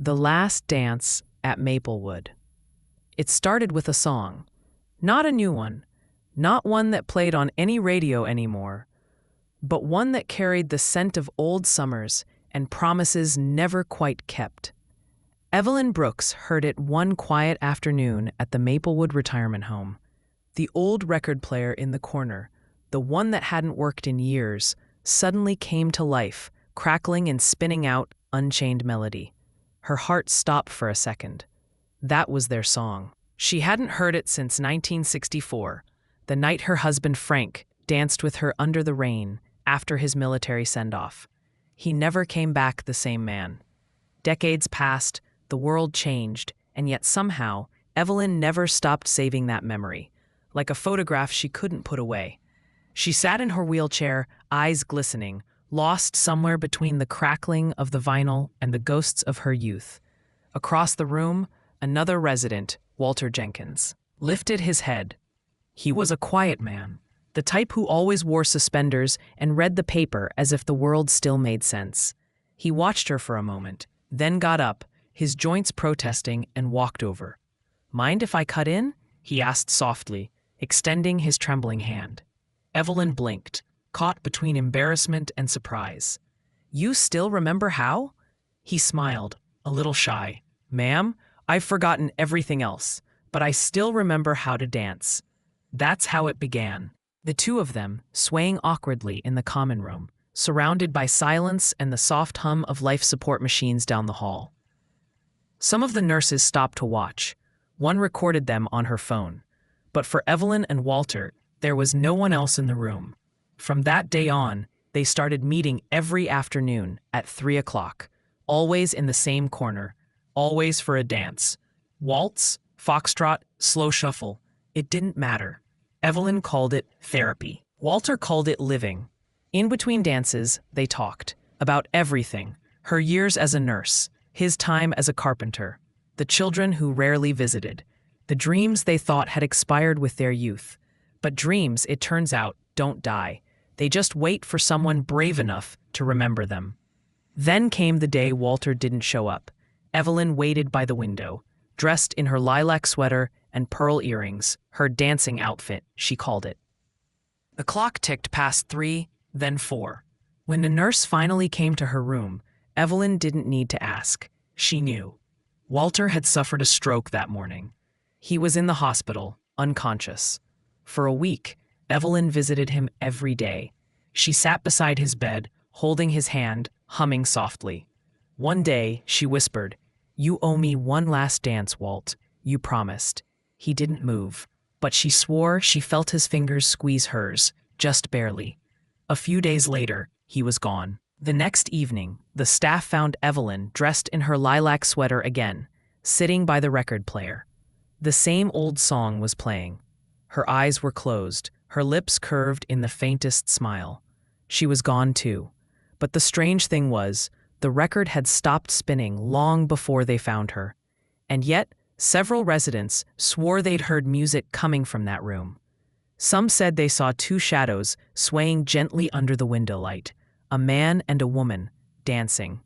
The Last Dance at Maplewood. It started with a song. Not a new one, not one that played on any radio anymore, but one that carried the scent of old summers and promises never quite kept. Evelyn Brooks heard it one quiet afternoon at the Maplewood retirement home. The old record player in the corner, the one that hadn't worked in years, suddenly came to life, crackling and spinning out unchained melody. Her heart stopped for a second. That was their song. She hadn't heard it since 1964, the night her husband Frank danced with her under the rain after his military send-off. He never came back the same man. Decades passed, the world changed, and yet somehow, Evelyn never stopped saving that memory, like a photograph she couldn't put away. She sat in her wheelchair, eyes glistening, lost somewhere between the crackling of the vinyl and the ghosts of her youth. Across the room, another resident, Walter Jenkins, lifted his head. He was a quiet man, the type who always wore suspenders and read the paper as if the world still made sense. He watched her for a moment, then got up, his joints protesting, and walked over. "Mind if I cut in?" he asked softly, extending his trembling hand. Evelyn blinked, caught between embarrassment and surprise. "You still remember how?" He smiled, a little shy. "Ma'am, I've forgotten everything else, but I still remember how to dance." That's how it began. The two of them, swaying awkwardly in the common room, surrounded by silence and the soft hum of life support machines down the hall. Some of the nurses stopped to watch. One recorded them on her phone. But for Evelyn and Walter, there was no one else in the room. From that day on, they started meeting every afternoon at 3 o'clock, always in the same corner, always for a dance. Waltz, foxtrot, slow shuffle, it didn't matter. Evelyn called it therapy. Walter called it living. In between dances, they talked about everything: her years as a nurse, his time as a carpenter, the children who rarely visited, the dreams they thought had expired with their youth. But dreams, it turns out, don't die. They just wait for someone brave enough to remember them. Then came the day Walter didn't show up. Evelyn waited by the window, dressed in her lilac sweater and pearl earrings, her dancing outfit, she called it. The clock ticked past 3, then 4. When the nurse finally came to her room, Evelyn didn't need to ask. She knew. Walter had suffered a stroke that morning. He was in the hospital, unconscious. For a week, Evelyn visited him every day. She sat beside his bed, holding his hand, humming softly. One day, she whispered, "You owe me one last dance, Walt. You promised." He didn't move, but she swore she felt his fingers squeeze hers, just barely. A few days later, he was gone. The next evening, the staff found Evelyn dressed in her lilac sweater again, sitting by the record player. The same old song was playing. Her eyes were closed, her lips curved in the faintest smile. She was gone too. But the strange thing was, the record had stopped spinning long before they found her. And yet, several residents swore they'd heard music coming from that room. Some said they saw two shadows swaying gently under the window light, a man and a woman, dancing.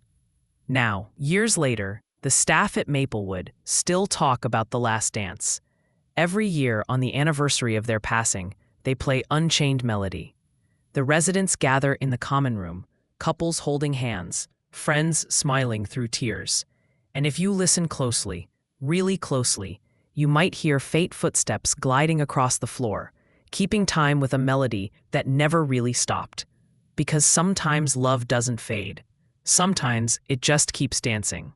Now, years later, the staff at Maplewood still talk about The Last Dance. Every year on the anniversary of their passing, they play Unchained Melody. The residents gather in the common room, couples holding hands, friends smiling through tears. And if you listen closely, really closely, you might hear faint footsteps gliding across the floor, keeping time with a melody that never really stopped. Because sometimes love doesn't fade. Sometimes it just keeps dancing.